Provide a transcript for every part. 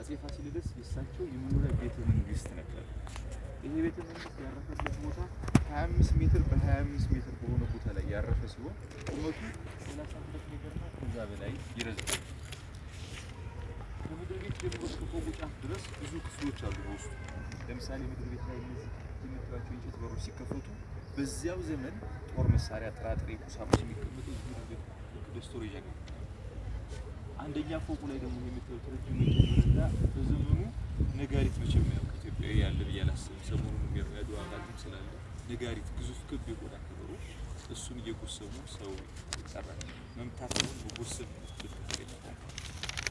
አጼ ፋሲለደስ የሳቸው የመኖሪያ ቤተ መንግስት ነበር። ይሄ ቤተ መንግስት ያረፈበት ቦታ 25 ሜትር በ25 ሜትር በሆነ ቦታ ላይ ያረፈ ሲሆን ቁመቱ 32 ሜትር እና ከዛ በላይ ይረዝማል። ከምድር ቤት ጀምሮ እስከ ፎቁ ጫፍ ድረስ ብዙ ክፍሎች አሉ በውስጡ። ለምሳሌ ምድር ቤት ላይ እነዚህ የምታዩቸው እንጨት በሮች ሲከፈቱ በዚያው ዘመን ጦር መሳሪያ፣ ጥራጥሬ፣ ቁሳቁስ የሚቀመጡ ምድር ቤት ስቶሬጅ ያገኛል። አንደኛ ፎቁ ላይ ደግሞ የምታዩት ረጅም በረንዳ በዘመኑ ነጋሪት መቼም ያው ኢትዮጵያዊ ያለ ብዬ አላስብም። ሰሞኑን የሚያዱ አባትም ስላለ ነጋሪት ግዙፍ ክብ የቆዳ ከበሮ እሱን እየጎሰሙ ሰው ይጠራል። መምታት ነው መጎሰም ብትፈቀድ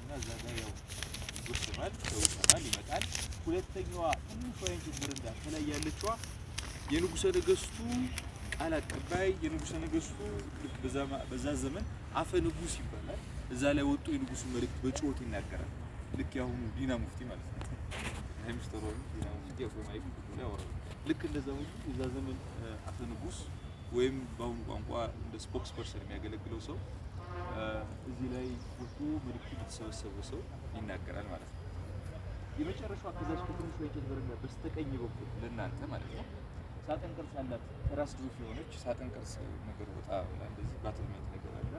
እና እዛ ጋር ያው ይጎሰማል፣ ሰው ይጠራል፣ ይመጣል። ሁለተኛዋ ትንሿ የእንጨት በረንዳ ከላይ ያለችዋ የንጉሠ ነገሥቱ ቃል አቀባይ የንጉሠ ነገሥቱ ልክ በዛ ዘመን አፈ ንጉሥ ይባላል። እዛ ላይ ወጥቶ የንጉሱ መልእክት በጩኸት ይናገራል። ልክ ያሁኑ ዲና ሙፍቲ ማለት ነው። ሚስተር ዲና ሙፍቲ ያቆማይ ሁሉ ያወራል። ልክ እንደዛ ሁሉ የዛ ዘመን አፈ ንጉሥ ወይም በአሁኑ ቋንቋ እንደ ስፖክስ ፐርሰን የሚያገለግለው ሰው እዚህ ላይ ወጥቶ መልእክት የተሰበሰበው ሰው ይናገራል ማለት ነው። የመጨረሻው ከዛች ከትንሿ የእንጨት በረንዳ በስተቀኝ በኩል ለእናንተ ማለት ነው ሳጥን ቅርጽ ያላት ከራስ ግዙፍ የሆነች ሳጥን ቅርጽ ነገር ወጣ እንደዚህ ባትልሜንት ነገር አለ።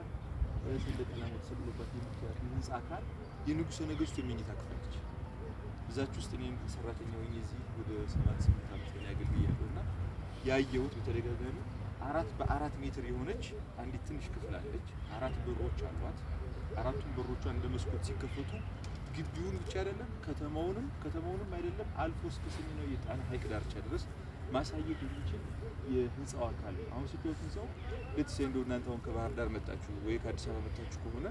ሰንደቅ ዓላማ ተሰቅሎባት የምትያት ህንጻ አካል የንጉሠ ነገሥቱ የመኝታ ክፍል ነች። እዛች ውስጥ እኔም ሰራተኛ ሆኜ እዚህ ወደ 7-8 ዓመት ላይ አገልግያለሁና ያየሁት በተደጋጋሚ 4 በ4 ሜትር የሆነች አንዲት ትንሽ ክፍል አለች። 4 በሮች አሏት። 4ቱም በሮቿ እንደ መስኮት ሲከፈቱ ግቢውን ብቻ አይደለም ከተማውንም አይደለም አልፎ እስከ ሰሜናዊ የጣና ሐይቅ ዳርቻ ድረስ ማሳየት የሚችል የህንጻው አካል ነው። አሁን ስትወጡ ህንጻው ለተሰ እንደው እናንተ አሁን ከባህር ዳር መጣችሁ ወይ ከአዲስ አበባ መጣችሁ ከሆነ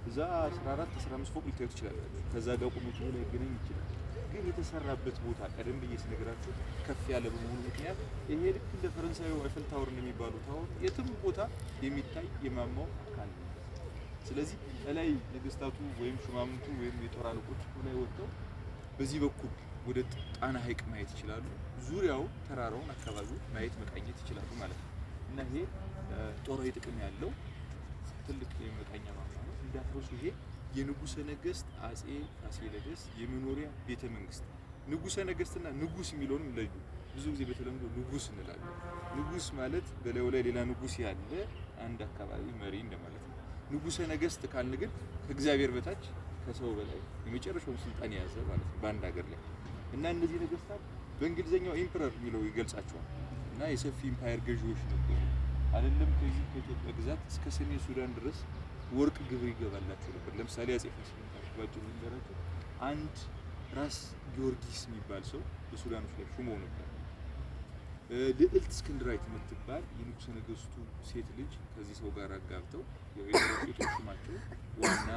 እዛ 14-15 ፎቅ ልታዩ ትችላላችሁ። ከዛ ጋር ቁመቱ ላይ ይገናኝ ይችላል። ግን የተሰራበት ቦታ ቀደም ብዬ ስነግራችሁ ከፍ ያለ በመሆኑ ምክንያት ይሄ ልክ እንደ ፈረንሳዩ አይፈል ታወር እንደሚባለው ታወር የትም ቦታ የሚታይ የማማው አካል ነው። ስለዚህ ላይ ነገስታቱ ወይም ሹማምንቱ ወይም የጦር አለቆች ላይ ወጥተው በዚህ በኩል ወደ ጣና ሐይቅ ማየት ይችላሉ። ዙሪያው ተራራውን አካባቢው ማየት መቃኘት ይችላሉ ማለት ነው። እና ይሄ ጦራዊ ጥቅም ያለው ትልቅ የመቃኛ ማማ ነው። እንዳትረሱ ይሄ የንጉሠ ነገሥት አጼ ፋሲለደስ የመኖሪያ ቤተ መንግስት። ንጉሠ ነገሥትና ንጉስ የሚለውንም ለዩ። ብዙ ጊዜ በተለምዶ ንጉስ እንላለን። ንጉስ ማለት በላዩ ላይ ሌላ ንጉስ ያለ አንድ አካባቢ መሪ እንደማለት ነው። ንጉሠ ነገሥት ካልን ግን ከእግዚአብሔር በታች ከሰው በላይ የመጨረሻውን ስልጣን የያዘ ማለት ነው በአንድ ሀገር ላይ። እና እነዚህ ነገስታት በእንግሊዘኛው ኢምፐረር የሚለው ይገልጻቸዋል። እና የሰፊ ኢምፓየር ገዢዎች ነበሩ። አይደለም ከዚህ ከኢትዮጵያ ግዛት እስከ ሰሜን ሱዳን ድረስ ወርቅ ግብር ይገባላቸው ነበር። ለምሳሌ አጼ ፋሲል ባጭሩ እንደራቸው አንድ ራስ ጊዮርጊስ የሚባል ሰው በሱዳኖች ላይ ሹመው ነበር። ልዕልት እስክንድራዊት የምትባል የንጉሠ ነገሥቱ ሴት ልጅ ከዚህ ሰው ጋር አጋብተው የኢትዮጵያ ሹማቸው ዋና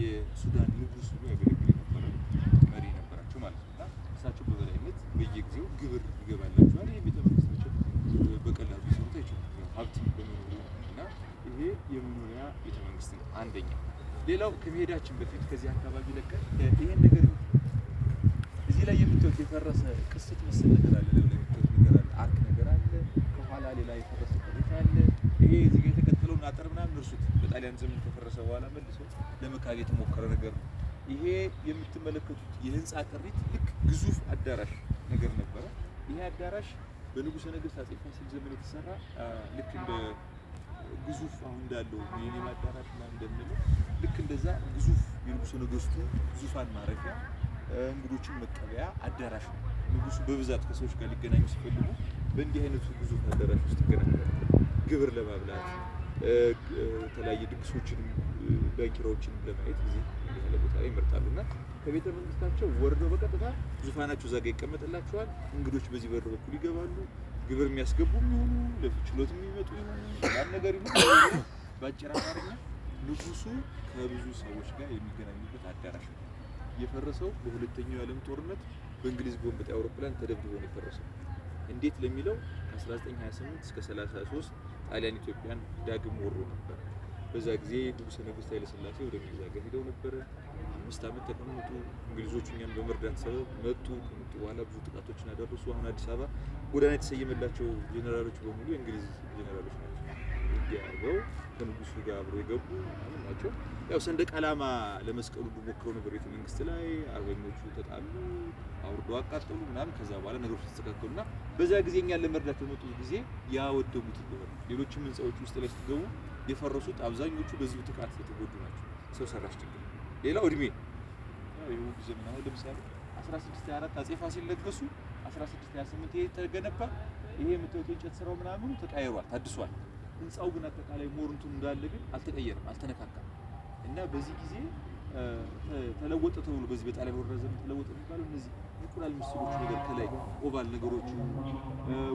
የሱዳን ንጉስ ብሎ ያገለግል የነበረ መሪ ነበራቸው ማለት ነው። እና እሳቸው በበላይነት በየጊዜው ግብር ይገባላቸዋል። ይሄ ቤተ መንግስት ናቸው በቀላሉ ሊሰሩት አይችሉም ሀብት በመኖሩ እና ይሄ የመኖሪያ ቤተ መንግስት ነው አንደኛ። ሌላው ከመሄዳችን በፊት ከዚህ አካባቢ ለቀን ይሄን ነገር እዚህ ላይ የምታዩት የፈረሰ ቅስት መሰል ነገር አለ። የምታዩት ነገር አለ፣ አርክ ነገር አለ። ከኋላ ሌላ የፈረሰ ቅሪት አለ። ይሄ እዚህ ጋር የተከተለውን አጥር ምናምን እርሱት በጣሊያን ዘመን ከፈረሰ በኋላ መልሶ ለመካብ የተሞከረ ነገር ነው። ይሄ የምትመለከቱት የህንጻ ቅሪት ልክ ግዙፍ አዳራሽ ነገር ነበረ። ይሄ አዳራሽ በንጉሠ ነገሥት አጼ ፋሲል ዘመን የተሰራ ልክ እንደ ግዙፍ አሁን እንዳለው ሚሊኒየም አዳራሽ ምናምን እንደምንለው ልክ እንደዛ ግዙፍ የንጉሠ ነገሥቱ ዙፋን ማረፊያ እንግዶችን መቀበያ አዳራሽ ነው። ንጉሱ በብዛት ከሰዎች ጋር ሊገናኙ ሲፈልጉ በእንዲህ አይነቱ ግዙፍ አዳራሽ ውስጥ ይገናኛሉ። ግብር ለማብላት የተለያየ ድግሶችንም ዳንኪራዎችንም ለማየት ጊዜ ያለ ቦታ ላይ ይመርጣሉ። እና ከቤተ መንግስታቸው ወርደው በቀጥታ ዙፋናቸው እዛ ጋር ይቀመጥላቸዋል። እንግዶች በዚህ በር በኩል ይገባሉ። ግብር የሚያስገቡ የሚሆኑ ለችሎት የሚመጡ ይሆኑ ያን ነገር ይሁን በአጭር አማርኛ ንጉሱ ከብዙ ሰዎች ጋር የሚገናኙበት አዳራሽ ነው። የፈረሰው በሁለተኛው የዓለም ጦርነት በእንግሊዝ ቦምብ ጣይ አውሮፕላን ተደብድቦ ነው የፈረሰው። እንዴት ለሚለው ከ1928 እስከ 33 ጣሊያን ኢትዮጵያን ዳግም ወሮ ነበር። በዛ ጊዜ ንጉሠ ነገሥት ኃይለ ሥላሴ ወደ እንግሊዝ ሀገር ሄደው ነበረ። 5 ዓመት ተቀመጡ። እንግሊዞቹ እኛን በመርዳት ሰበብ መጡ። ከመጡ በኋላ ብዙ ጥቃቶችን አደረሱ። አሁን አዲስ አበባ ጎዳና የተሰየመላቸው ጄኔራሎች በሙሉ የእንግሊዝ ጄኔራሎች ናቸው። ውጊያ አድርገው ከንጉሱ ጋር አብረው የገቡ ናቸው። ያው ሰንደቅ ዓላማ ለመስቀሉ ሞክረው ነበር ቤተ መንግስት ላይ። አርበኞቹ ተጣሉ፣ አውርደው አቃጠሉ ምናምን። ከዛ በኋላ ነገሮች ተስተካከሉና በዛ ጊዜ እኛን ለመርዳት በመጡት ጊዜ ያወደሙት እንደሆነ ሌሎችም ህንጻዎች ውስጥ ላይ ስትገቡ የፈረሱት አብዛኞቹ በዚሁ ጥቃት የተጎዱ ናቸው። ሰው ሰራሽ ችግር። ሌላው እድሜ ይኸው ዘመናዊ ለምሳሌ 1624 አጼ ፋሲል ነገሱ 1628 ይሄ ተገነባ። ይሄ የምታዩት የእንጨት ስራው ምናምን ተቃይሯል፣ ታድሷል። ህንጻው ግን አጠቃላይ ሞርንቱ እንዳለ ግን አልተቀየረም፣ አልተነካካም። እና በዚህ ጊዜ ተለወጠ ተብሎ በዚህ በጣሊያን ወረራ ዘመን ተለወጠ የሚባለው እነዚህ እንቁላል ምስሎች ነገር ከላይ ኦቫል ነገሮች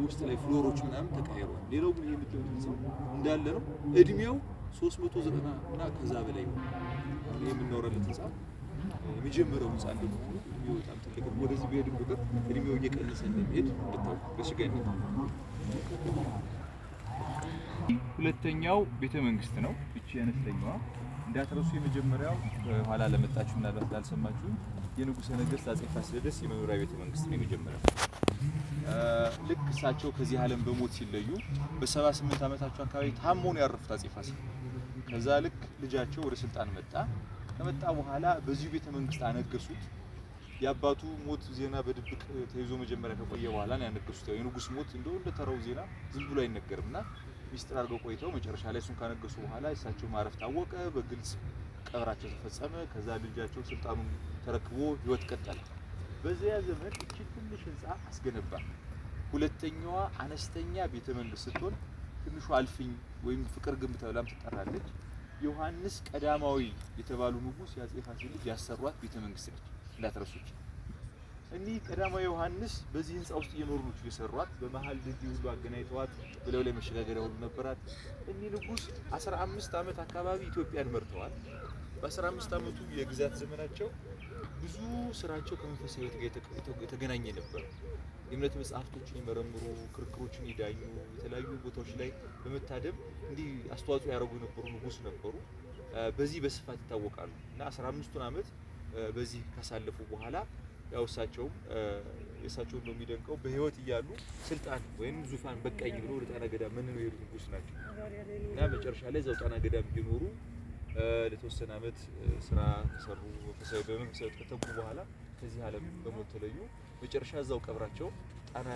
ውስጥ ላይ ፍሎሮች ምናምን ተቀይሯል። ሌላው ግን ይሄ የምታዩት ህንጻው እንዳለ ነው። እድሜው 390 እና ከዛ በላይ ነው። ይሄ የምናወራለት ህንጻ የመጀመሪያው ህንጻ እንደሆነ እድሜው በጣም ትልቅ ነው። ወደዚህ በሄድን ቁጥር እድሜው እየቀነሰ እንደሚሄድ እንድታውቁ በስጋነት። ሁለተኛው ቤተ መንግስት ነው። እቺ አነስተኛዋ እንዳትረሱ። የመጀመሪያው ኋላ ለመጣችሁ እና ላልሰማችሁ የንጉሠ ነገሥት አጼ ፋሲለደስ የመኖሪያ ቤተ መንግስት ነው የመጀመሪያው። ልክ እሳቸው ከዚህ ዓለም በሞት ሲለዩ በ78 ዓመታቸው አካባቢ ታመው ነው ያረፉት አጼ ፋሲል። ከዛ ልክ ልጃቸው ወደ ስልጣን መጣ። ከመጣ በኋላ በዚሁ ቤተ መንግስት አነገሱት። የአባቱ ሞት ዜና በድብቅ ተይዞ መጀመሪያ ከቆየ በኋላ ነው ያነገሱት። ያው የንጉስ ሞት እንደው እንደተራው ዜና ዝም ብሎ አይነገርምና ሚስጥር አድርገው ቆይተው መጨረሻ ላይ እሱን ካነገሱ በኋላ እሳቸው ማረፍ ታወቀ። በግልጽ ቀብራቸው ተፈጸመ። ከዛ ልጃቸው ስልጣኑን ተረክቦ ህይወት ቀጠለ። በዚያ ዘመን እቺ ትንሽ ህንጻ አስገነባ። ሁለተኛዋ አነስተኛ ቤተ መንግስት ስትሆን ትንሿ አልፍኝ ወይም ፍቅር ግንብ ተብላም ትጠራለች። ዮሐንስ ቀዳማዊ የተባሉ ንጉስ የአጼ ፋሲል ልጅ ያሰሯት ቤተ መንግስት ነች። እንዳትረሱት። እኒህ ቀዳማዊ ዮሐንስ በዚህ ህንጻ ውስጥ እየኖሩ ነው የሰሯት። በመሃል ድልድይ ሁሉ አገናኝተዋት ብለው ላይ መሸጋገሪያ ሁሉ ነበራት። እኒህ ንጉስ 15 ዓመት አካባቢ ኢትዮጵያን መርተዋል። በ15 ዓመቱ የግዛት ዘመናቸው ብዙ ስራቸው ከመንፈሳዊ ህይወት ጋር የተገናኘ ነበር። የእምነት መጽሐፍቶችን ይመረምሩ፣ ክርክሮችን ይዳኙ፣ የተለያዩ ቦታዎች ላይ በመታደም እንዲህ አስተዋጽኦ ያደርጉ የነበሩ ንጉስ ነበሩ። በዚህ በስፋት ይታወቃሉ። እና 15ቱን ዓመት በዚህ ካሳለፉ በኋላ ያው እሳቸውም የእሳቸውን ነው የሚደንቀው በህይወት እያሉ ስልጣን ወይም ዙፋን በቃኝ ብሎ ወደ ጣና ገዳም ምን ነው የሄዱ ንጉስ ናቸው። እና መጨረሻ ላይ እዛው ጣና ገዳም እየኖሩ ለተወሰነ ዓመት ስራ ተሰሩ። መንፈሳዊ በመንፈሳዊ ከተጉ በኋላ ከዚህ ዓለም በሞት ተለዩ። መጨረሻ እዛው ቀብራቸው ጣና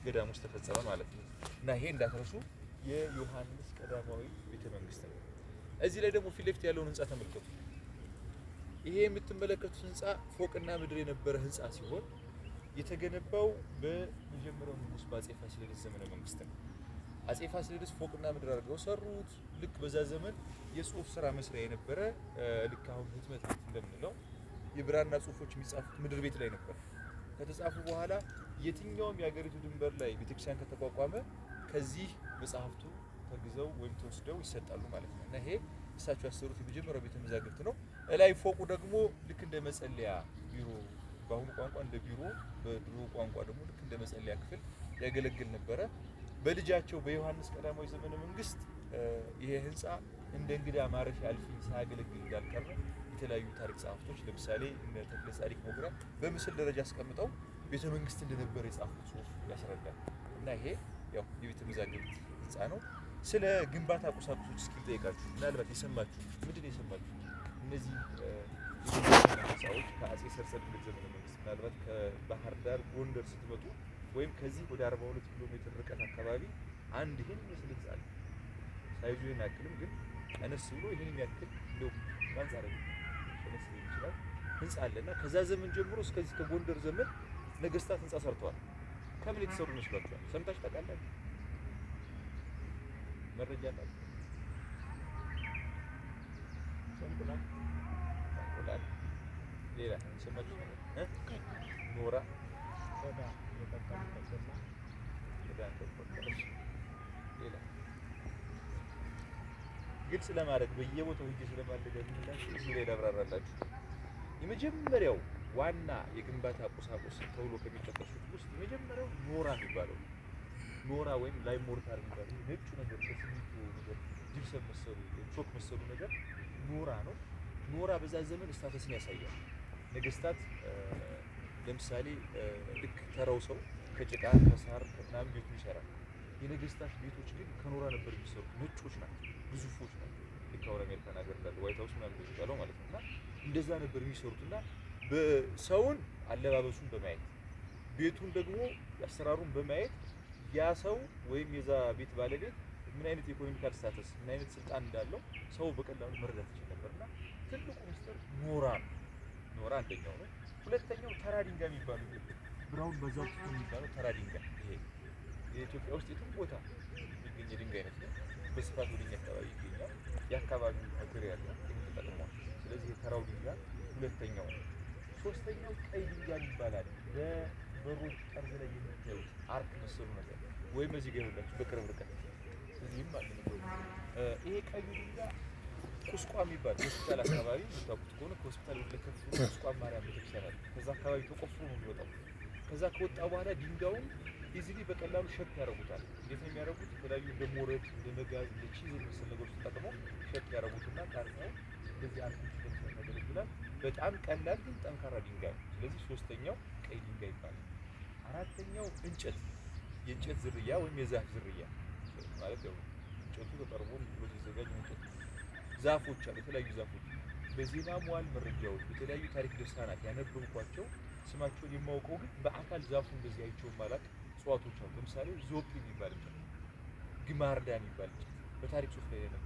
ገዳም ውስጥ ተፈጸመ ማለት ነው። እና ይሄ እንዳትረሱ የዮሐንስ ቀዳማዊ ቤተ መንግስት ነው። እዚህ ላይ ደግሞ ፊት ለፊት ያለውን ህንጻ ተመልከቱ። ይሄ የምትመለከቱት ህንጻ ፎቅና ምድር የነበረ ህንጻ ሲሆን የተገነባው በመጀመሪያው ንጉስ በአጼ ፋሲለደስ ዘመነ መንግስት ነው። አጼ ፋሲለደስ ፎቅና ምድር አድርገው ሰሩት። ልክ በዛ ዘመን የጽሁፍ ስራ መስሪያ የነበረ ልክ አሁን ህትመት ቤት እንደምንለው የብራና ጽሁፎች የሚጻፉት ምድር ቤት ላይ ነበር። ከተጻፉ በኋላ የትኛውም የሀገሪቱ ድንበር ላይ ቤተክርስቲያን ከተቋቋመ ከዚህ መጽሐፍቱ ተግዘው ወይም ተወስደው ይሰጣሉ ማለት ነው። እና ይሄ እሳቸው ያሰሩት የመጀመሪያው ቤተ መዛግብት ነው። ላይ ፎቁ ደግሞ ልክ እንደ መጸለያ ቢሮ፣ በአሁኑ ቋንቋ እንደ ቢሮ፣ በድሮ ቋንቋ ደግሞ ልክ እንደ መጸለያ ክፍል ያገለግል ነበረ። በልጃቸው በዮሐንስ ቀዳማዊ ዘመነ መንግስት ይሄ ህንጻ እንደ እንግዳ ማረፊያ አልፍኝ ሳያገለግል እንዳልቀረ የተለያዩ ታሪክ ጸሐፍቶች ለምሳሌ እነ ተክለ ጻዲቅ ሞግራ በምስል ደረጃ አስቀምጠው ቤተ መንግስት እንደነበረ የጻፉት ጽሁፍ ያስረዳል። እና ይሄ ያው የቤተ መዛግብት ህንጻ ነው። ስለ ግንባታ ቁሳቁሶች እስኪ ጠይቃችሁ ምናልባት የሰማችሁ ምንድን ነው የሰማችሁ? እነዚህ ህንጻዎች ከአጼ ሰርፀ ድንግል ዘመነ መንግስት ምናልባት ከባህር ዳር ጎንደር ስትመጡ ወይም ከዚህ ወደ 42 ኪሎ ሜትር ርቀት አካባቢ አንድ ይሄን ምስል ህንጻ አለ። ሳይዙ ይሄን ያክልም ግን አነስ ብሎ ይሄን የሚያክል እንደው ማንጻረ ተነስ ይችላል ህንጻ አለና ከዛ ዘመን ጀምሮ እስከዚህ ከጎንደር ዘመን ነገስታት ህንጻ ሰርተዋል። ከምን የተሰሩ መስሏችኋል? ሰምታችሁ ታውቃላችሁ? መረጃ አለ? ሰምተናል። ወላሂ ሌላ ሰማችሁ? ኖራ ሌላ ግልጽ ለማድረግ በየቦታው ሂጅ ስለማልደግምላችሁ እዚህ ላይ ላብራራላችሁ። የመጀመሪያው ዋና የግንባታ ቁሳቁስ ተብሎ ከሚጠቀሱት ውስጥ የመጀመሪያው ኖራ የሚባለው ኖራ ወይም ላይ ሞርታር የሚባለው ነጩ ነገር በሲሚንቶ ነገር ጂፕሰም መሰሉ ቾክ መሰሉ ነገር ኖራ ነው። ኖራ በዛ ዘመን ስታተስን ያሳያል። ነገስታት ለምሳሌ ልክ ተራው ሰው ከጭቃ ከሳር ከምናምን ቤቱን ይሰራል። የነገስታት ቤቶች ግን ከኖራ ነበር የሚሰሩት። ነጮች ናቸው፣ ግዙፎች ናቸው። ልክ አሁን አሜሪካን ሀገር እንዳለ ዋይት ሀውስ ምናምን የሚባለው ማለት ነው። እና እንደዛ ነበር የሚሰሩት። እና በሰውን አለባበሱን በማየት ቤቱን ደግሞ አሰራሩን በማየት ያ ሰው ወይም የዛ ቤት ባለቤት ምን አይነት ኢኮኖሚካል ስታተስ ምን አይነት ስልጣን እንዳለው ሰው በቀላሉ መረዳት ይችላል ነበርና ትልቁ ሚስጥር ኖራ ነው። ኖራ አንደኛው ነው። ሁለተኛው ተራ ድንጋይ የሚባለው ብራውን ባዛልት የሚባለው ተራ ድንጋይ ይሄ የኢትዮጵያ ውስጥ የትም ቦታ የሚገኝ የድንጋይ አይነት ነው። በስፋት ወደኛ አካባቢ ይገኛል። የአካባቢው ሀገር ያለው ተጠቅሟል። ስለዚህ የተራው ድንጋይ ሁለተኛው ነው። ሶስተኛው ቀይ ድንጋይ ይባላል። በበሮች ጠርዝ ላይ የምታዩት አርክ መሰሉ ነገር ወይም እዚህ ጋር ያላችሁ በቅርብ ርቀት እዚህም አለ ነው። ይሄ ቀይ ድንጋይ ቁስቋም የሚባል ሆስፒታል አካባቢ የምታውቁት ከሆነ ከሆስፒታል ወደ ከፍ ቁስቋም ማርያም ቤተክርስቲያን አለ። ከዛ አካባቢ ተቆፍሮ ነው የሚወጣው። ከዛ ከወጣ በኋላ ድንጋዩን ኢዚሊ በቀላሉ ሸፕ ያደርጉታል። እንዴት ነው የሚያደርጉት? የተለያዩ እንደ ሞረድ፣ እንደ መጋዝ፣ እንደ ቺዝል መሰል ነገሮች ተጠቅመው ሸፕ ያደርጉትና ጣሪያው እንደዚህ አርቲፊሻል ያደርጉታል። በጣም ቀላል ግን ጠንካራ ድንጋይ ነው። ስለዚህ ሶስተኛው ቀይ ድንጋይ ይባላል። አራተኛው እንጨት፣ የእንጨት ዝርያ ወይም የዛፍ ዝርያ ማለት ያው እንጨቱ ተጠርቦ ብሎ ሲዘጋጅ እንጨት። ዛፎች አሉ፣ የተለያዩ ዛፎች በዜና መዋዕል መረጃዎች በተለያዩ ታሪክ ድርሳናት ያነበብኳቸው ስማቸውን የማውቀው ግን በአካል ዛፉ እንደዚህ አይቼው ማላቅ እጽዋቶች አሉ። ለምሳሌ ዞጲ የሚባል እንጨት፣ ግማርዳ የሚባል እንጨት በታሪክ ጽሑፍ ላይ ነው።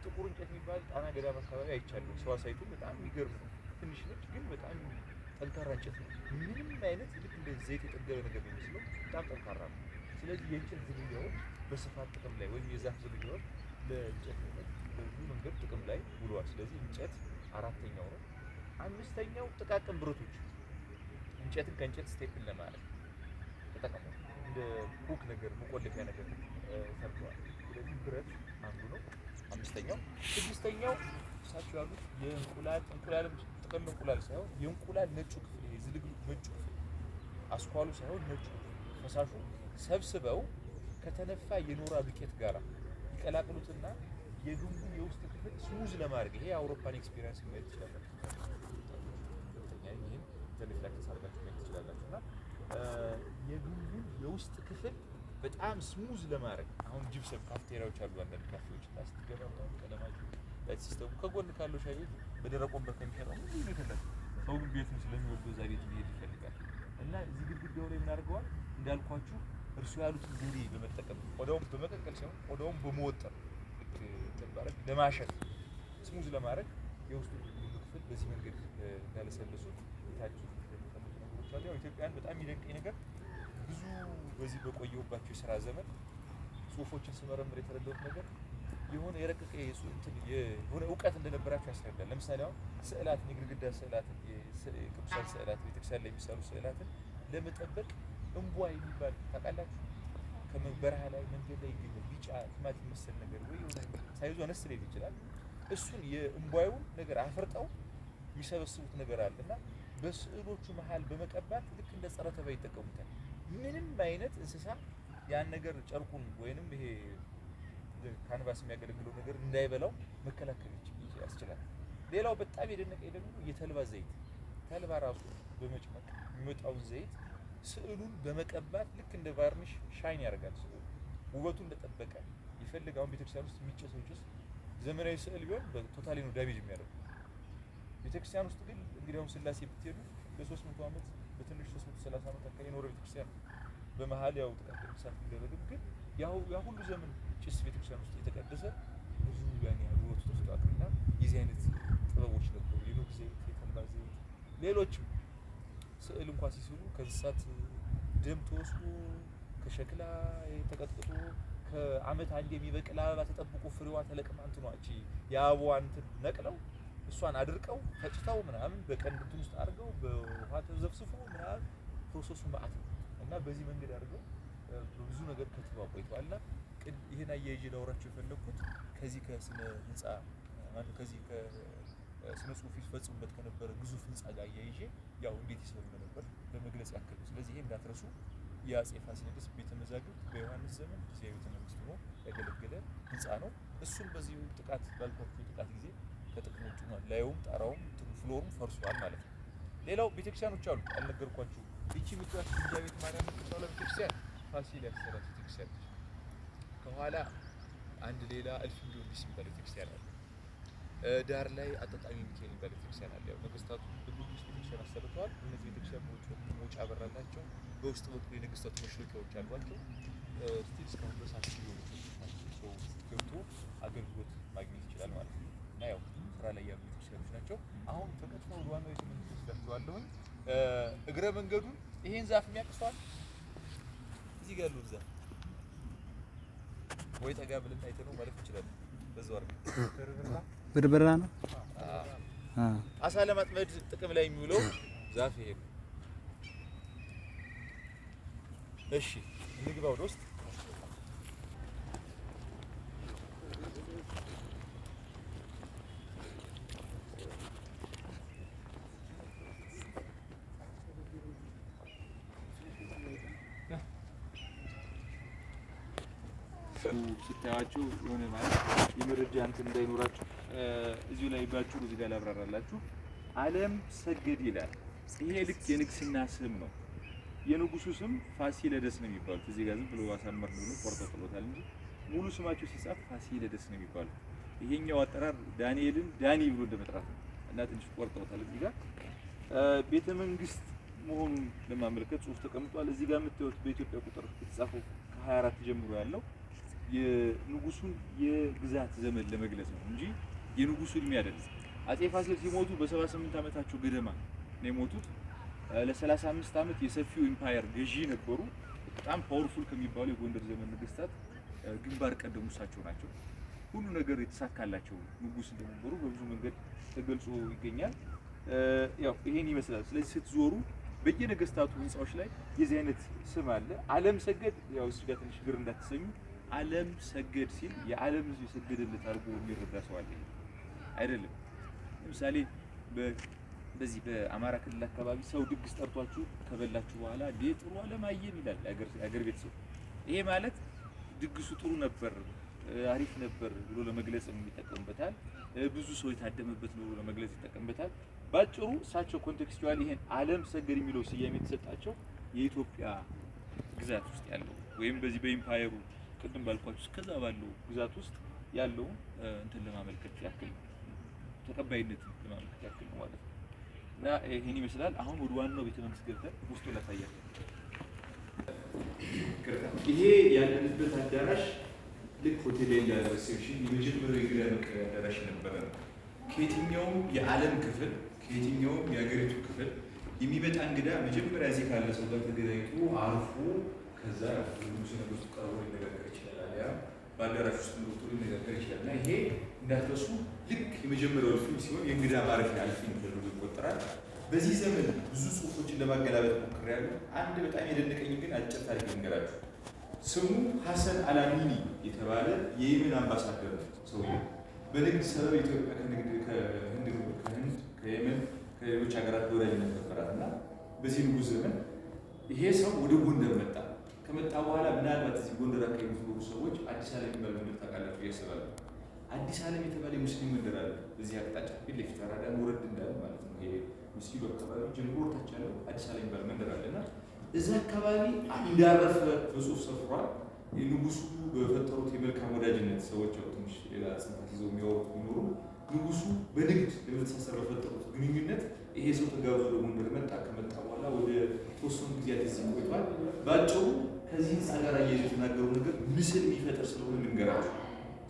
ጥቁር እንጨት የሚባል ጣና ገዳም አካባቢ አይቻለሁ። ሰዋሳይቱ በጣም የሚገርም ነው። ትንሽ ነች ግን በጣም ጠንካራ እንጨት ነው። ምንም አይነት ልክ እንደ ዘይት የጠገበ ነገር ነው የሚመስለው፣ በጣም ጠንካራ ነው። ስለዚህ የእንጨት ዝርያዎች በስፋት ጥቅም ላይ ወይም የዛፍ ዝርያዎች ለእንጨትነት በብዙ መንገድ ጥቅም ላይ ውለዋል። ስለዚህ እንጨት አራተኛው ነው። አምስተኛው ጥቃቅን ብረቶች እንጨትን ከእንጨት ስቴፕል ለማለት ተጠቅመው እንደ ሁክ ነገር መቆለፊያ ነገር ሰርተዋል። ስለዚህ ብረት አንዱ ነው አምስተኛው። ስድስተኛው እሳቸው ያሉት እንቁላልም ጥቅል እንቁላል ሳይሆን የእንቁላል ነጩ ክፍል ይሄ ዝልግልግ ነጩ ክፍል አስኳሉ ሳይሆን ነጩ ፈሳሹ ሰብስበው ከተነፋ የኖራ ዱቄት ጋር ይቀላቅሉትና የግንቡን የውስጥ ክፍል ስሙዝ ለማድረግ ይሄ የአውሮፓን ኤክስፒሪየንስ ማየት ይችላል። ይህን ኢንተርኔት ላይ ተሳርጋችሁ ማየት ትችላላችሁ። እና የግንቡን የውስጥ ክፍል በጣም ስሙዝ ለማድረግ አሁን ጂፕሰም ካፍቴሪያዎች አሉ፣ አንዳንድ ካፌዎች እና ስትገባ በጣም ቀለማቸው ላይት ሲስተሙ ከጎን ካለው ሻይ ቤት በደረቅ ወንበር ከሚሸጠው ሁሉ ይፈላል። ሰው ግን ቤቱን ስለሚወዱ እዛ ቤት መሄድ ይፈልጋል። እና እዚህ ግድግዳው ላይ ምን አድርገዋል እንዳልኳችሁ እርሱ ያሉትን ዘዴ በመጠቀም ቆዳውን በመቀቀል ሳይሆን ቆዳውን በመወጠር ልክ ለማሸት ስሙዝ ለማድረግ የውስጡ ክፍል በዚህ መንገድ እንዳለሰለሱት የታሪክ የተቀመጡ ነገሮች አሉ። ያው ኢትዮጵያን በጣም የሚደንቀኝ ነገር ብዙ በዚህ በቆየሁባቸው የስራ ዘመን ጽሁፎችን ስመረምር የተረዳሁት ነገር የሆነ የረቀቀ የሆነ እውቀት እንደነበራቸው ያስረዳል። ለምሳሌ አሁን ስዕላትን፣ የግድግዳ ስዕላትን፣ የቅዱሳን ስዕላት ቤተክርስቲያን ላይ የሚሳሉ ስዕላትን ለመጠበቅ እንቧይ የሚባል ታውቃላችሁ? ከበረሃ ላይ መንገድ ላይ ይገኛል። ቢጫ ቲማቲም መሰል ነገር ወይ የሆነ ሳይዙ አነስ ሊል ይችላል። እሱን የእንቧዩን ነገር አፍርጠው የሚሰበስቡት ነገር አለና በስዕሎቹ መሀል በመቀባት ልክ እንደ ጸረ ተባይ ይጠቀሙታል። ምንም አይነት እንስሳ ያን ነገር ጨርቁን ወይንም ይሄ ካንቫስ የሚያገለግለው ነገር እንዳይበላው መከላከል ያስችላል። ሌላው በጣም የደነቀኝ ደግሞ የተልባ ዘይት፣ ተልባ ራሱ በመጭመቅ የሚወጣውን ዘይት ስዕሉን በመቀባት ልክ እንደ ቫርኒሽ ሻይን ያደርጋል። ስዕሉ ውበቱ እንደጠበቀ ይፈልግ። አሁን ቤተክርስቲያን ውስጥ የሚጨሰው ጭስ ዘመናዊ ስዕል ቢሆን በቶታሊ ነው ዳሜጅ የሚያደርጉ። ቤተክርስቲያን ውስጥ ግን እንግዲህ አሁን ስላሴ ብትሄዱ በ300 ዓመት በትንሽ 330 ዓመት አካባቢ የኖረ ቤተክርስቲያን በመሀል ያው ጥቃቅን እሳት ቢደረግም ግን ያ ሁሉ ዘመን ጭስ ቤተክርስቲያን ውስጥ የተቀደሰ ብዙ ያን ያህል ውበቱ ተስተካክልና የዚህ አይነት ጥበቦች ነበሩ። የኖህ ዘይት፣ የተልባ ዘይት፣ ሌሎችም ስዕል እንኳን ሲስሉ ከእንስሳት ደም ተወስዶ ከሸክላ ተቀጥቅጦ ከአመት አንድ የሚበቅል አበባ ተጠብቆ ፍሬዋ ተለቅማ እንትኗ እቺ የአበባዋ እንትን ነቅለው እሷን አድርቀው ፈጭተው ምናምን በቀንድ እንትን ውስጥ አድርገው በውሃ ተዘፍስፎ ምናምን ፕሮሰሱ ማዕት ነው እና በዚህ መንገድ አድርገው በብዙ ነገር ከትበው ቆይተዋልና ይሄን አያይዤ ላወራችሁ የፈለኩት ከዚህ ከስነ ህንጻ ማለት ከዚህ ከስነ ጽሁፍ ይፈጽሙበት ከነበረ ግዙፍ ህንጻ ጋር አያይዤ ያው እንዴት ይሰሩ ነበር ለመግለጽ ያክል። ስለዚህ ይሄን እንዳትረሱ። የአፄ ፋሲለደስ ቤተ መዛግብት በዮሐንስ ዘመን ጊዜያዊ ቤተ መንግስት ሆኖ ያገለገለ ህንጻ ነው። እሱም በዚህ ጥቃት ባልኳችሁ ጥቃት ጊዜ ከጥቅም ውጭ ነው። ላዩም ጣራውም ፍሎሩም ፈርሷል ማለት ነው። ሌላው ቤተክርስቲያኖች አሉ አልነገርኳችሁ። እቺ ምክንያት ጊዜያዊ ቤተ ማርያም የምትባለው ቤተክርስቲያን ፋሲል ያሰራት ቤተክርስቲያን ነች። ከኋላ አንድ ሌላ እልፍኝ ጊዮርጊስ የሚባል ቤተክርስቲያን አለ። ዳር ላይ አጣጣሚ ሚካኤል የሚባል ቤተክርስቲያን አለ። ያው ነገስታቱ በጊዮርጊስ ቤተክርስቲያን አሰርተዋል። እነዚህ ቤተክርስቲያን መውጫ በር አላቸው። በውስጥ በኩል የነገስታቱ መሽለኪያዎች አሏቸው። ስቲል እስካሁን ድረስ ሰው ገብቶ አገልግሎት ማግኘት ይችላል ማለት ነው። እና ያው ስራ ላይ ያሉ ቤተክርስቲያኖች ናቸው። አሁን ተከትሎ ወደ ዋናው ቤተ መንግስት ወስዳችኋለሁኝ። እግረ መንገዱን ይሄን ዛፍ የሚያቅሰዋል እዚህ ጋር ያለው ዛፍ ወይ ጠጋ ብለን አይተነው ማለት እንችላለን። በዛው አርገ ብርብራ ነው። አሳ ለማጥመድ ጥቅም ላይ የሚውለው ዛፍ ይሄ ነው። እሺ እንግባ ወደ ውስጥ። ስታያቸው የሆነ ማለት የመረጃ እንትን እንዳይኖራችሁ እዚሁ ላይ ባችሁ እዚህ ጋር ላብራራላችሁ። ዓለም ሰገድ ይላል። ይሄ ልክ የንግስና ስም ነው። የንጉሱ ስም ፋሲለደስ ነው የሚባሉት። እዚህ ጋር ዝም ብሎ አሳመር ብሎ ቆርጠው ጥሎታል እንጂ ሙሉ ስማቸው ሲጻፍ ፋሲለደስ ነው የሚባሉት። ይሄኛው አጠራር ዳንኤልን ዳኒ ብሎ እንደመጥራት ነው እና ትንሽ ቆርጠውታል። እዚህ ጋር ቤተ መንግስት መሆኑን ለማመልከት ጽሁፍ ተቀምጧል። እዚህ ጋር የምታዩት በኢትዮጵያ ቁጥር የተጻፈው ከ24 ጀምሮ ያለው የንጉሱን የግዛት ዘመን ለመግለጽ ነው እንጂ የንጉሱ እድሜ አይደለም። አጼ ፋሲል ሲሞቱ በ78 ዓመታቸው ገደማ ነው የሞቱት። ለ35 ዓመት የሰፊው ኢምፓየር ገዢ ነበሩ። በጣም ፓወርፉል ከሚባሉ የጎንደር ዘመን ነገስታት ግንባር ቀደሙ እሳቸው ናቸው። ሁሉ ነገር የተሳካላቸው ንጉስ እንደነበሩ በብዙ መንገድ ተገልጾ ይገኛል። ያው ይሄን ይመስላል። ስለዚህ ስትዞሩ በየነገስታቱ ህንጻዎች ላይ የዚህ አይነት ስም አለ። ዓለም ሰገድ ያው እሱ ጋር ትንሽ ግር እንዳትሰኙ። ዓለም ሰገድ ሲል የዓለም ህዝብ የሰገደለት አድርጎ የሚረዳ ሰው አለ አይደለም። ለምሳሌ በዚህ በአማራ ክልል አካባቢ ሰው ድግስ ጠርቷችሁ ከበላችሁ በኋላ ጥሩ ዓለም አየን ይላል የአገር ቤት ሰው። ይሄ ማለት ድግሱ ጥሩ ነበር፣ አሪፍ ነበር ብሎ ለመግለጽ የሚጠቀምበታል። ብዙ ሰው የታደመበት ነው ብሎ ለመግለጽ ይጠቀምበታል። ባጭሩ እሳቸው ኮንቴክስቹዋሊ ይሄን ዓለም ሰገድ የሚለው ስያሜ የተሰጣቸው የኢትዮጵያ ግዛት ውስጥ ያለው ወይም በዚህ በኢምፓየሩ ቅድም ባልኳችሁ እስከዛ ባለው ግዛት ውስጥ ያለው እንትን ለማመልከት ያክል ተቀባይነት ለማመልከት ያክል ነው ማለት ነው። እና ይሄን ይመስላል። አሁን ወደ ዋናው ቤተ መንግስት ገብተን ውስጡ ላሳያችሁ። ይሄ ያለንበት አዳራሽ ልክ ሆቴል ያለ ሪሴፕሽን የመጀመሪያው የእንግዳ መቀበያ አዳራሽ ነበረ። ከየትኛውም የዓለም ክፍል ከየትኛውም የሀገሪቱ ክፍል የሚመጣ እንግዳ መጀመሪያ እዚህ ካለ ሰው ጋር ተገናኝቶ አርፎ ከዛ ንጉሠ ነገሥቱ ቀርቦ ሊነጋገር ይችላል። ያ በአዳራሽ ውስጥ ገብቶ ሊነጋገር ይችላል። እና ይሄ እንዳትረሱ ልክ የመጀመሪያው እልፍኝ ሲሆን የእንግዳ ማረፊያ እልፍኝ ተደርጎ ይቆጠራል። በዚህ ዘመን ብዙ ጽሁፎችን ለማገላበጥ ሞክሬያለሁ። አንድ በጣም የደነቀኝ ግን አጭር ታሪክ ልንገራችሁ። ስሙ ሐሰን አላሚኒ የተባለ የየመን አምባሳደር ነው። ሰውዬው በንግድ ሰበብ ኢትዮጵያ ከህንድ ከየመን ከሌሎች ሀገራት ወዳጅነት ነበራት እና በዚህ ንጉሥ ዘመን ይሄ ሰው ወደ ጎንደር መጣ። ከመጣ በኋላ ምናልባት እዚህ ጎንደር አካባቢ የሚኖሩ ሰዎች አዲስ ዓለም የሚባል መንደር ታውቃላችሁ ያስባሉ። አዲስ ዓለም የተባለ የሙስሊም መንደር አለ። በዚህ አቅጣጫ ፊት ለፊት አራዳን ወረድ እንዳለ ማለት ነው። ይሄ መስጊዱ አካባቢ ጀምሮ ታች ያለው አዲስ ዓለም የሚባል መንደር አለና እዛ አካባቢ እንዳረፈ በጽሁፍ ሰፍሯል። ንጉሱ በፈጠሩት የመልካም ወዳጅነት ሰዎች ትንሽ ሌላ ጽንፈት ይዘው የሚያወሩት ቢኖሩ ንጉሱ በንግድ ለመተሳሰር በፈጠሩት ግንኙነት ይሄ ሰው ተጋብዞ ወደ ጎንደር መጣ። ከመጣ በኋላ ወደ ተወሰኑ ጊዜያት እዚህ ቆይቷል። ባጭሩ ከዚህ ህንፃ ጋር እየይዞ የተናገረው ነገር ምስል የሚፈጥር ስለሆነ ልንገራችሁ።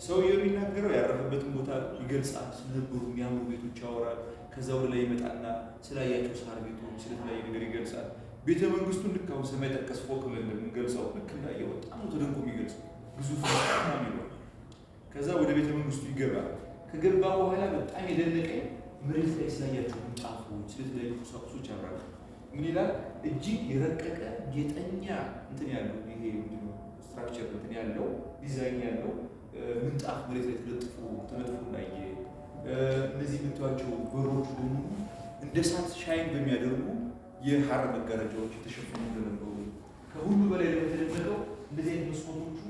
ሰውየው የሚናገረው ያረፈበትን ቦታ ይገልጻል። ስለነበሩ የሚያምሩ ቤቶች ያወራል። ከዛ ወደ ላይ ይመጣና ስላያቸው ሳር ቤቶች ስለተለያየ ነገር ይገልጻል። ቤተ መንግስቱን ልክ አሁን ሰማይ ጠቀስ ፎቅ ብለን እንደምንገልጸው ልክ እንዳየ በጣም ተደንቆ የሚገልጸው ግዙፍ ነው የሚለው። ከዛ ወደ ቤተ መንግስቱ ይገባል። ከገባ በኋላ በጣም የደነቀኝ መሬት ላይ ስላያቸው ምንጣፎች ስለተለያዩ ቁሳቁሶች ያብራል። ምን ይላል? እጅግ የረቀቀ ጌጠኛ እንትን ያለው ይሄ ስትራክቸር እንትን ያለው ዲዛይን ያለው ምንጣፍ መሬት ላይ ተነጥፎ እንዳየ፣ እነዚህ የምታዩዋቸው በሮቹ ደግሞ እንደ እሳት ሻይን በሚያደርጉ የሐር መጋረጃዎች የተሸፈኑ እንደነበሩ፣ ከሁሉ በላይ ለተደነቀው እንደዚህ አይነት መስኮቶቹ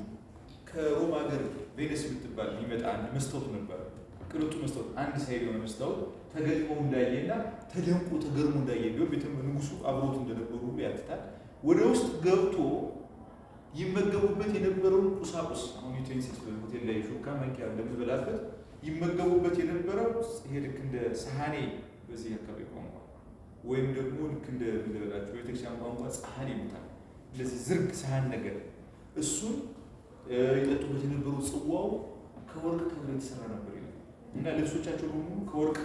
ከሮም ሀገር ቬኒስ የምትባል የሚመጣ አንድ መስታወት ነበር። ቅንጡ መስታወት አንድ ሳይድ የሆነ መስታወት ተገጥሞ እንዳየና ተደንቆ ተገርሞ እንዳየ ቢሆን ቤተ ንጉሱ አብሮት እንደነበሩ ያትታል። ወደ ውስጥ ገብቶ ይመገቡበት የነበረውን ቁሳቁስ አሁን ዩቴንሲልስ ሆቴል ላይ ሹካ ማንኪያ እንደምንበላበት ይመገቡበት የነበረው ይሄ ልክ እንደ ሰሃኔ በዚህ አካባቢ ቋንቋ ወይም ደግሞ ልክ እንደ እንደበላቸው ቤተክርስቲያን ቋንቋ ሰሃኔ ይሉታል። እንደዚህ ዝርግ ሰሃን ነገር እሱን ይጠጡበት የነበረው ጽዋው ከወርቅ ከብር የተሰራ ነበር ይላል እና ልብሶቻቸው በሙሉ ከወርቅ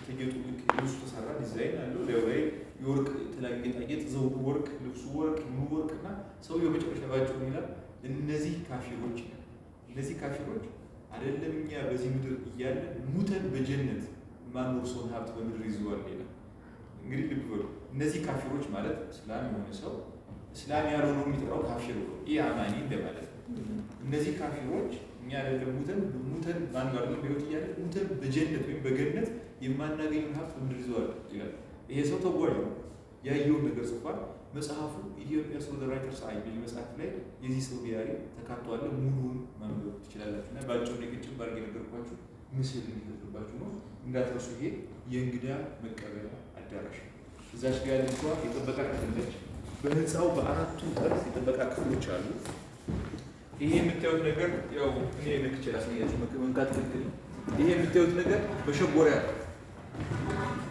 የተጌጡ ልክ ልብሱ ተሰራ ዲዛይን አለው። ላይ የወርቅ የተለያየ ጌጣጌጥ ዘውዱ ወርቅ፣ ልብሱ ወርቅ፣ ሙሉ ወርቅ እና ሰውየው መጨረሻ ባጭሩ ይላል እነዚህ ካፊሮች አይደለም እኛ በዚህ ምድር እያለ ሙተን በጀነት ማኖር ሰውን ሀብት በምድር ይዘዋል ይላል። እንግዲህ ልብ በሉ እነዚህ ካፊሮች ማለት እስላም የሆነ ሰው እስላም ያልሆነው የሚጠራው ካፊር ነው። ይህ አማኒ እንደማለት ነው። እነዚህ ካፊሮች እኛ አይደለም ሙተን ማኖር ነው በህይወት እያለ ሙተን በጀነት ወይም በገነት የማናገኘው ሀብት በምድር ይዘዋል ይላል። ይሄ ሰው ተጓዥ ነው። ያየውን ነገር ጽፏል። መጽሐፉ ኢትዮጵያ ሶ ዘ ራይተርስ አይ ቢል መጽሐፍ ላይ የዚህ ሰው ዲያሪ ተካቷል። ሙሉውን ማንበብ ትችላላችሁ እና ባጭሩ ለቅጭም ባርጌ ነገርኳችሁ ምስል እንዲደርባችሁ ነው እንዳትረሱ። ይሄ የእንግዳ መቀበያ አዳራሽ እዛች ጋር ያለችዋ የጥበቃ ክፍል ነች። በህንፃው በአራቱ ጠርዝ የጥበቃ ክፍሎች አሉ። ይሄ የምታዩት ነገር ያው እኔ ልክቼ ላሳያችሁ መንካት ትክክል ነው። ይሄ የምታዩት ነገር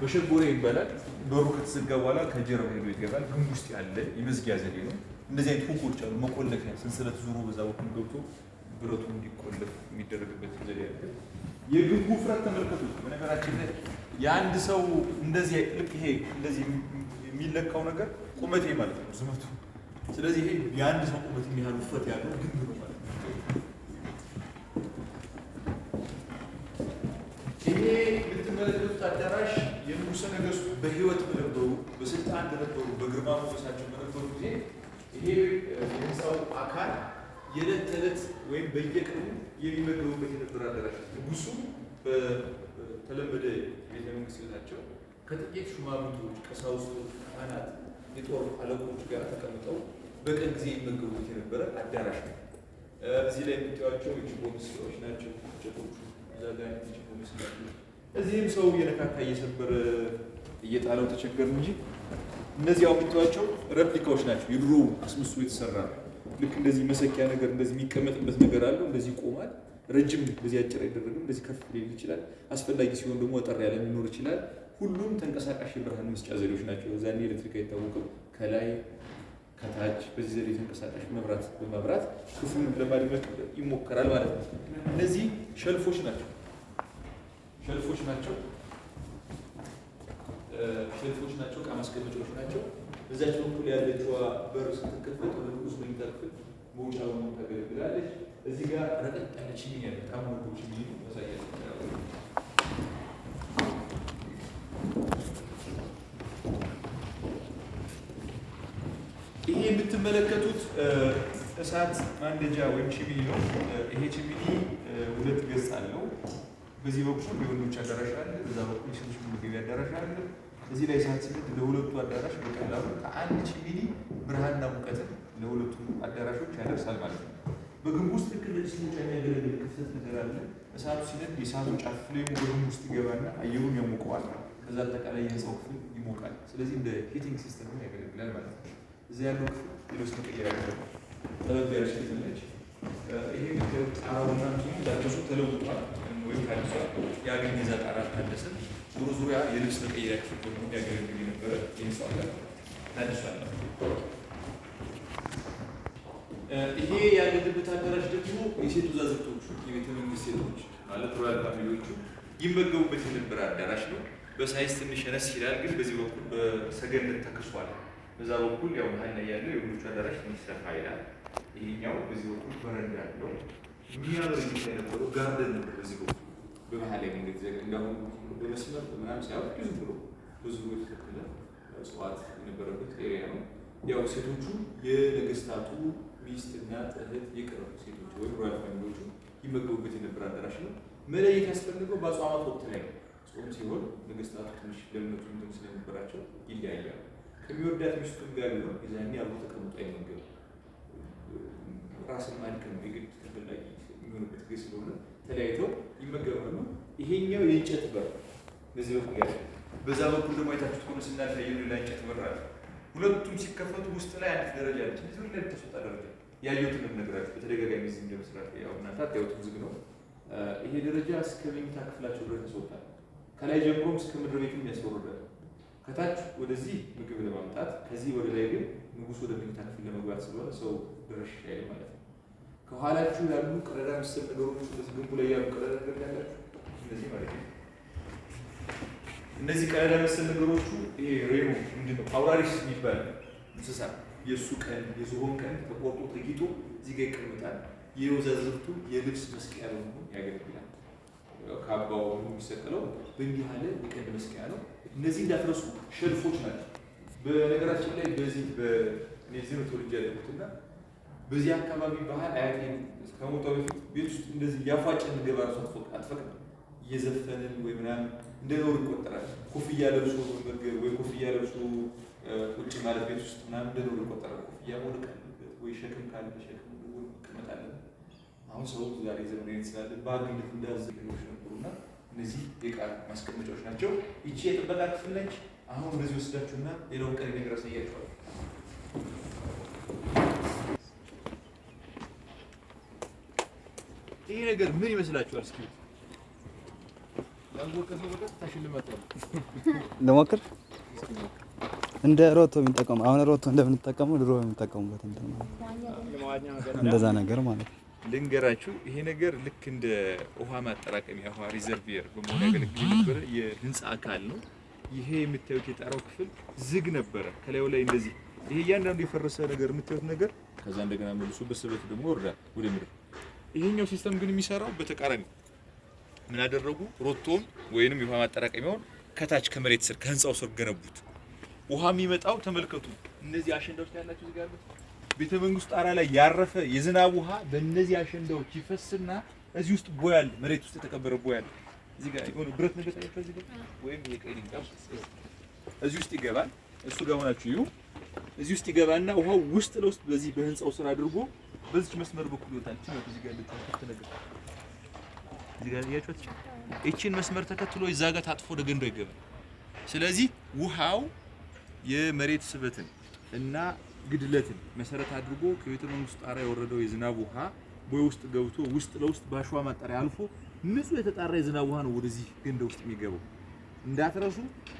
በሸጎሬ ይባላል። በሩ ከተዘጋ በኋላ ከጀርባ ሄዶ ይገባል። ግንብ ውስጥ ያለ የመዝጊያ ዘዴ ነው። እንደዚህ አይነት ሁኮች አሉ። መቆለፊያ ሰንሰለት ዙሮ በዛ በኩል ገብቶ ብረቱ እንዲቆለፍ የሚደረግበት ዘዴ አለ። የግንቡ ውፍረት ተመልከቱት። በነገራችን ላይ የአንድ ሰው እንደዚህ ልክ ይሄ እንደዚህ የሚለካው ነገር ቁመቴ ማለት ነው ዝመቱ። ስለዚህ ይሄ የአንድ ሰው ቁመት የሚያህል ውፍረት ያለው ግንብ ነው ማለት ነው። ይሄ የምትመለከቱት አዳራሽ የንጉሠ ነገሥቱ በህይወት በነበሩ በስልጣን በነበሩ በግርማ ሞገሳቸው በነበሩ ጊዜ ይሄ የህንፃው አካል የዕለት ተዕለት ወይም በየቀኑ የሚመገቡበት የነበረ አዳራሽ። ንጉሱ በተለመደ ቤተ መንግስት ቤታቸው ከጥቂት ሹማምንቶች፣ ቀሳውስቶች፣ ካህናት፣ የጦር አለቆች ጋር ተቀምጠው በቀን ጊዜ የሚመገቡበት የነበረ አዳራሽ ነው። እዚህ ላይ የምታዩዋቸው የችቦ ምስሎች ናቸው። ጨቶቹ እዛ ጋር የችቦ ምስሎች። እዚህም ሰው እየነካካ እየሰበረ እየጣለው ተቸገር እንጂ እነዚህ የምታዩዋቸው ሬፕሊካዎች ናቸው። የድሮ አስመስሎ የተሰራ ልክ እንደዚህ መሰኪያ ነገር እንደዚህ የሚቀመጥበት ነገር አለው። እንደዚህ ይቆማል። ረጅም በዚህ አጭር አይደረግም። እንደዚህ ከፍ ሊል ይችላል። አስፈላጊ ሲሆን ደግሞ አጠር ያለ ሊኖር ይችላል። ሁሉም ተንቀሳቃሽ የብርሃን መስጫ ዘዴዎች ናቸው። እዛኔ ኤሌክትሪክ አይታወቅም። ከላይ ከታች በዚህ ዘዴ ተንቀሳቃሽ መብራት በማብራት ክፍሉን ለማድመቅ ይሞከራል ማለት ነው። እነዚህ ሸልፎች ናቸው። እቃ ማስቀመጫዎች ናቸው። በዛች በኩል ያለችዋ በር ስትከፈት ወደ ንጉሥ መኝታ ክፍል መውጫ በመሆን ታገለግላለች። እዚህ ጋር ረቀቅ ያለች ችግኝ ያለ ታሞች ሚሉ ያሳያል። ይሄ የምትመለከቱት እሳት ማንደጃ ወይም ቺሚኒ ነው። ይሄ ቺሚኒ ሁለት ገጽ አለው። በዚህ በኩል የወንዶች አዳራሽ አለ፣ በዛ በኩል የሴቶች መመገቢያ አዳራሽ አለ። እዚህ ላይ እሳት ሲነድ ለሁለቱ አዳራሽ በቀላሉ ከአንድ ቺሚኒ ብርሃንና ሙቀትን ለሁለቱ አዳራሾች ያደርሳል ማለት ነው። በግንቡ ውስጥ ልክ እንደዚህ ሲሞጫ የሚያገለግል ክፍተት ነገር አለ። እሳቱ ሲነድ የእሳቱ ጫፍ ፍሌሙ በግንቡ ውስጥ ይገባና አየሩን ያሞቀዋል። ከዛ አጠቃላይ የህንፃው ክፍል ይሞቃል። ስለዚህ እንደ ሂቲንግ ሲስተም ያገለግላል ማለት ነው። እዚህ ያለው ክፍል የልብስ መቀየሪያ ጠበብ ያለች ክፍል ነች። ይሄ ጣራውና ዳርሱ ተለውጧል ወይም ታድሷል። ያገኝ የዛ ጣራ ታደሰ። ዙሪያ የልብስ መቀየሪያ ክፍል በመሆን ያገለግል የነበረ የህንፃው ጋር ታድሷል። ይሄ ያለንበት አዳራሽ ደግሞ የሴት ወዛዝርቶቹ የቤተ መንግስት ሴቶች ማለት ሮያል ፋሚሊዎቹ ይመገቡበት የነበረ አዳራሽ ነው። በሳይዝ ትንሽ ነስ ይላል፣ ግን በዚህ በኩል በሰገነት ተከሷል። በዛ በኩል ያው መሀል ላይ ያለው የወንዶቹ አዳራሽ ትንሽ ሰፋ ይላል። ይሄኛው በዚህ በኩል በረንዳ ያለው የሚያምር የነበረው ጋርደን ነበር። በዚህ በኩል በመሀል ላይ መንገድ ዘግ እንዳሁን በመስመር ምናምን ሳይሆን ብዙ ብሎ ብዙ የተከተለ እጽዋት የነበረበት ኤሪያ ነው። ያው ሴቶቹ የነገስታቱ ሚስትና እህት የቅርብ ሴቶች ወይም ሮያል ፋሚሊዎቹ ይመገቡበት የነበረ አዳራሽ ነው። መለየት ያስፈልገው በአጽዋማት ወቅት ላይ ነው። ጾም ሲሆን ነገስታቱ ትንሽ ለምነቱ እንትን ስለነበራቸው ይለያያሉ። ከሚወዳት ሚስቱን ጋር ቢሆን የዛኔ አብሮ ተቀምጦ አይመገብ ራስን ማድከም የግድ ተፈላጊ የሚሆንበት ጊዜ ስለሆነ ተለያይተው ይመገባሉ። ይሄኛው የእንጨት በር በዚህ በኩል ያለ፣ በዛ በኩል ደግሞ አይታችሁት ሆነ ስናልፍ የሌላ እንጨት በር አለ። ሁለቱም ሲከፈቱ ውስጥ ላይ አንዲት ደረጃ አለች። እዚህ ላይ ተሰጣ ደረጃ ያየሁትን ነገራችሁ በተደጋጋሚ እዚህ እንደምስራት ያው እናንተ አታዩትም ዝግ ነው። ይሄ ደረጃ እስከ መኝታ ክፍላቸው ድረስ ይወጣል። ከላይ ጀምሮም እስከ ምድር ቤትም ያስወርዳል። ከታች ወደዚህ ምግብ ለማምጣት ከዚህ ወደ ላይ ግን ንጉስ ወደ መኝታ ክፍል ለመግባት ስለሆነ ሰው ድርሽ አይል ማለት ነው። ከኋላችሁ ያሉ ቀዳዳ መሰል ነገሮች እንደዚህ ግንቡ ላይ ያሉ ቀዳዳ ነገር ያላችሁ እነዚህ ማለት ነው። እነዚህ ቀዳዳ መሰል ነገሮቹ ይሄ ሬኖ ምንድነው አውራሪስ የሚባል እንስሳ የሱ ቀን የዝሆን ቀን ተቆርጦ ተጊጦ እዚህ ጋር ይቀመጣል። የወዛዝርቱ የልብስ መስቀያ በመሆን ያገለግላል። ካባው የሚሰቀለው በእንዲህ ያለ የቀንድ መስቀያ ነው። እነዚህ እንዳትረሱ ሸልፎች ናቸው። በነገራችን ላይ በዚህ በኔዚህ ነው ተወልጄ ያለሁትና በዚህ አካባቢ ባህል አያቴ ከሞታው በፊት ቤት ውስጥ እንደዚህ ያፏጨን እንገባ ራሱ አትፈቅድም። እየዘፈንን ወይ ምናምን እንደኖር ይቆጠራል። ኮፍያ ለብሶ መመገብ ወይ ኮፍያ ለብሶ ቁጭ ማለት ቤት ውስጥ ምናምን እንደኖር ይቆጠራል። ኮፍያ መውደቅ አለበት ወይ ሸክም ካለ ሸክም ይቀመጣለን። አሁን ሰው ዛሬ ዘመናዊ ስላለ በአግነት እንዳዘ ሌሎች ነበሩና እነዚህ የዕቃ ማስቀመጫዎች ናቸው። ይቺ የጥበቃ ክፍል ነች። አሁን ወደዚህ ወስዳችሁና ሌላውን ቀሪ ነገር አሳያችኋለሁ። ይሄ ነገር ምን ይመስላችኋል? እስኪ ያወቀ ሰው በቀጥታ ሽልማት ነው። ለሞክር እንደ ሮቶ የሚጠቀሙ አሁን ሮቶ እንደምንጠቀመው ድሮ የሚጠቀሙበት እንደዛ ነገር ማለት ነው። ልንገራችሁ፣ ይሄ ነገር ልክ እንደ ውሃ ማጠራቀሚያ ውሃ ሪዘርቪየር በመሆን ያገለግል የነበረ የህንፃ አካል ነው። ይሄ የምታዩት የጣራው ክፍል ዝግ ነበረ። ከላዩ ላይ እንደዚህ ይሄ እያንዳንዱ የፈረሰ ነገር የምታዩት ነገር ከዛ እንደገና መልሶ በስበት ደግሞ ወርዳል ወደ ምድር። ይሄኛው ሲስተም ግን የሚሰራው በተቃራኒ ምን አደረጉ? ሮቶም ወይንም የውሃ ማጠራቀሚያውን ከታች ከመሬት ስር ከህንፃው ስር ገነቡት። ውሃ የሚመጣው ተመልከቱ፣ እነዚህ አሸንዳዎች ያላችሁ እዚህ ጋር ቤተ መንግስት ጣራ ላይ ያረፈ የዝናብ ውሃ በእነዚህ አሸንዳዎች ይፈስና እዚህ ውስጥ ቦያል፣ መሬት ውስጥ የተቀበረ ቦያል። እዚህ ጋር የሆነ ብረት ነገር ታያችሁ፣ እዚህ ጋር ወይም የቀይ ድንጋይ እዚህ ውስጥ ይገባል። እሱ ጋር ሆናችሁ ይሁ እዚህ ውስጥ ይገባና ውሃው ውስጥ ለውስጥ በዚህ በህንፃው ስር አድርጎ በዚች መስመር በኩል ይወጣል። እዚህ ጋር ልትከፍት ነገር እዚህ ጋር ያያችሁት እቺን መስመር ተከትሎ እዛ ጋር ታጥፎ ወደ ገንዳው ይገባል። ስለዚህ ውሃው የመሬት ስበትን እና ግድለትን መሰረት አድርጎ ከቤተ መንግስት ጣራ የወረደው የዝናብ ውሃ ቦይ ውስጥ ገብቶ ውስጥ ለውስጥ ባሸዋ ማጣሪያ አልፎ ንጹህ የተጣራ የዝናብ ውሃ ነው ወደዚህ ገንዳ ውስጥ የሚገባው። እንዳትረሱ፣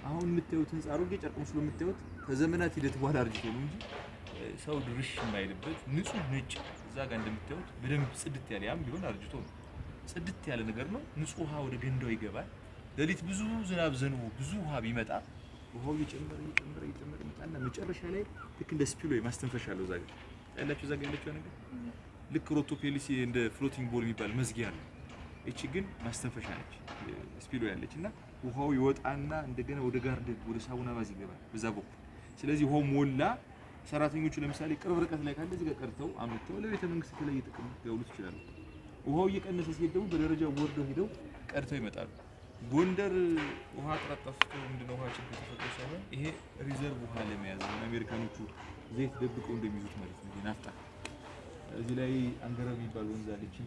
አሁን የምታዩት ህንጻ አሮጌ ጨርቅ መስሎ የምታዩት ከዘመናት ሂደት በኋላ አርጅቶ ነው እንጂ ሰው ድርሽ የማይልበት ንጹህ ነጭ እዛ ጋር እንደምታዩት በደንብ ጽድት ያለ ያም ቢሆን አርጅቶ ነው ጽድት ያለ ነገር ነው። ንጹህ ውሃ ወደ ገንዳው ይገባል። ሌሊት ብዙ ዝናብ ዘንቦ ብዙ ውሃ ቢመጣ ውሃው እየጨመረ ይመጣና መጨረሻ ላይ ልክ እንደ ስፒልዌይ ማስተንፈሻ አለው። እዛ ጋር ያላችሁ እዛ ጋር ያለችው ነገር ልክ ሮቶ ፔሊሲ እንደ ፍሎቲንግ ቦል የሚባል መዝጊያ አለ። እቺ ግን ማስተንፈሻ ነች፣ ስፒልዌይ ያለች እና ውሃው ይወጣና እንደገና ወደ ጋርደን ወደ ሳቡና ባዝ ይገባል በዛ በኩል። ስለዚህ ውሃው ሞላ። ሰራተኞቹ ለምሳሌ ቅርብ ርቀት ላይ ካለ እዚህ ጋር ቀርተው አምጥተው ለቤተ መንግስት የተለየ ጥቅም ሊያውሉት ይችላሉ። ውሃው እየቀነሰ ሲሄድ ደግሞ በደረጃው ወርደው ሄደው ቀርተው ይመጣሉ። ጎንደር ውሃ ጥረት ጠፍቶ ምንድነው ውሃ ችግር ተፈጥሮ ሳይሆን ይሄ ሪዘርቭ ውሃ ለመያዝ ነው። አሜሪካኖቹ ዘይት ደብቀው እንደሚይዙት ማለት ነው። ናፍጣ እዚህ ላይ አንገረብ የሚባል ወንዝ አለ። እቺ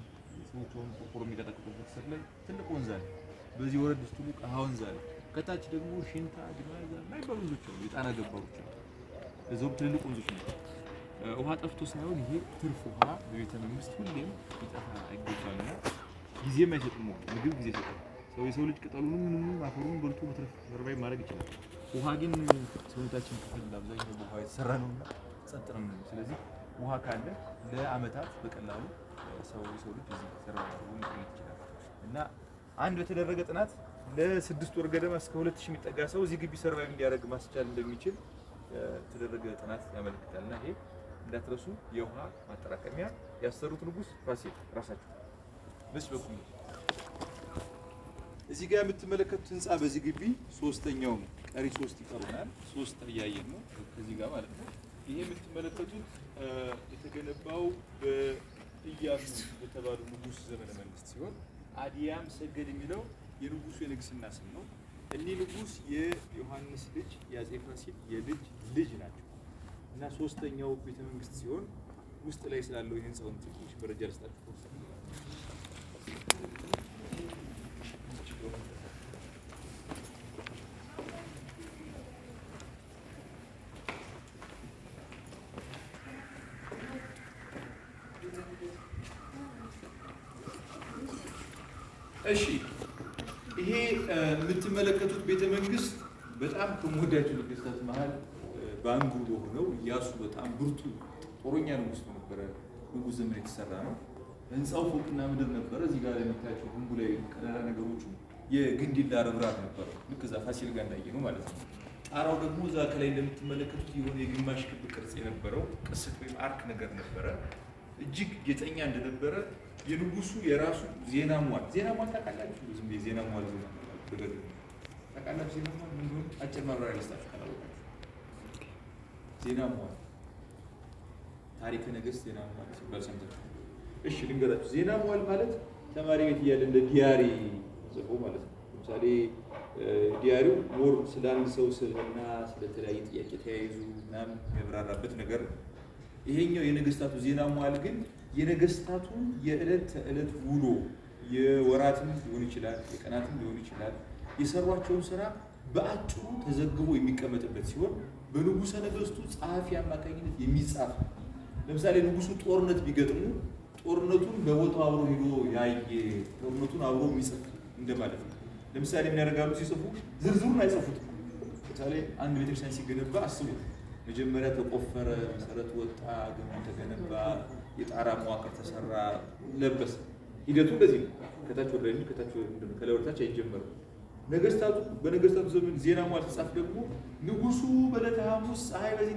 ሰዎች ሆነ ቆርቆሮ የሚቀጠቅጡበት ስር ላይ ትልቅ ወንዝ አለ። በዚህ ወረድ ስትሉ ቀሃ ወንዝ አለ። ከታች ደግሞ ሽንታ ድማዛ ማይባሉ ወንዞች አሉ። የጣና ገባሮች አሉ። እዛው ትልልቅ ወንዞች ናቸው። ውሃ ጠፍቶ ሳይሆን ይሄ ትርፍ ውሃ በቤተ መንግስት ሁሌም ይጠፋ አይገባልና ጊዜም አይሰጥም። ምግብ ጊዜ ይሰጣል። የሰው ልጅ ቅጠሉንም ምንም አፈሩን በልቶ መትረፍ ሰርቫይቭ ማድረግ ይችላል። ውሃ ግን ሰውነታችን ክፍል አብዛኛው ውሃ የተሰራ ነውና ጸጥ ነው። ስለዚህ ውሃ ካለ ለአመታት በቀላሉ የሰው ልጅ እዚህ ሰርቫይቭ ማድረግ ይችላል። እና አንድ በተደረገ ጥናት ለ6 ወር ገደማ እስከ 2000 የሚጠጋ ሰው እዚህ ግቢ ሰርቫይቭ እንዲያደርግ ማስቻል እንደሚችል የተደረገ ጥናት ያመለክታልና ይሄ እንዳትረሱ። የውሃ ማጠራቀሚያ ያሰሩት ንጉስ ፋሲል ራሳቸው በዚህ በኩል እዚህ ጋር የምትመለከቱት ህንጻ በዚህ ግቢ ሶስተኛው ነው። ቀሪ 3 ይቀሩናል። 3 እያየን ነው ከዚህ ጋር ማለት ነው። ይሄ የምትመለከቱት የተገነባው በኢያሱ በተባሉ ንጉስ ዘመነ መንግስት ሲሆን አዲያም ሰገድ የሚለው የንጉሱ የንግስና ስም ነው። እኒህ ንጉስ የዮሐንስ ልጅ የአፄ ፋሲል የልጅ ልጅ ናቸው እና ሶስተኛው ቤተ መንግስት ሲሆን ውስጥ ላይ ስላለው የህንጻውን ትንሽ መረጃ ልስጣችሁ። እሺ ይሄ የምትመለከቱት ቤተ መንግስት በጣም ከሞዳቸው ነገስታት መሀል በአንዱ በሆነው ኢያሱ በጣም ብርቱ ጦረኛ ንጉስ ነበረ። ንጉስ ዘመን የተሰራ ነው። ህንፃው ፎቅና ምድር ነበረ። እዚህ ጋር የሚታያቸው ግንቡ ላይ ቀዳዳ ነገሮቹ የግንዲላ ርብራብ ነበረ። ልክ እዛ ፋሲል ጋር እንዳየ ነው ማለት ነው። ጣራው ደግሞ እዛ ከላይ እንደምትመለከቱት የሆነ የግማሽ ክብ ቅርጽ የነበረው ቅስት ወይም አርክ ነገር ነበረ። እጅግ ጌጠኛ እንደነበረ የንጉሱ የራሱ ዜና ሟል ታውቃላችሁ? ዝም ብዬ ዜና ሟል ታውቃላችሁ? ዜና ሟል ምን እንደሆነ አጭር ማብራሪያ ልስጣችሁ ካላወቃችሁ። ዜና ሟል ታሪከ ነገስት ዜና ሟል ሲባል ሰምታችሁ? እሺ ልንገራችሁ። ዜና ሟል ማለት ተማሪ ቤት እያለ እንደ ዲያሪ ጽፎ ማለት ነው። ለምሳሌ ዲያሪው ሞር ስለ አንድ ሰው ስብዕና ስለተለያየ ጥያቄ ተያይዙ ምናምን የሚያብራራበት ነገር ነው። ይሄኛው የነገስታቱ ዜና ሟል ግን የነገስታቱ የዕለት ተዕለት ውሎ የወራትም ሊሆን ይችላል፣ የቀናትም ሊሆን ይችላል፣ የሰሯቸውን ስራ በአጭሩ ተዘግቦ የሚቀመጥበት ሲሆን በንጉሰ ነገስቱ ጸሐፊ አማካኝነት የሚጻፍ። ለምሳሌ ንጉሱ ጦርነት ቢገጥሙ ጦርነቱን በቦታው አብሮ ሄዶ ያየ ጦርነቱን አብሮ የሚጽፍ እንደማለት ነው። ለምሳሌ ምን ያደርጋሉ ሲጽፉ? ዝርዝሩን አይጽፉትም። ለምሳሌ አንድ ቤተክርስቲያን ሲገነባ አስቡት። መጀመሪያ ተቆፈረ፣ መሰረት ወጣ፣ ግንቡ ተገነባ፣ የጣራ መዋቅር ተሰራ፣ ለበሰ። ሂደቱ እንደዚህ ነው። ከታች ወደ ላይ ከታች ከላይ ወደ ታች አይጀመርም። ነገስታቱ በነገስታቱ ዘመን ዜና ሟል ሲጻፍ ደግሞ ንጉሱ በዕለተ ሐሙስ ፀሐይ በዚህ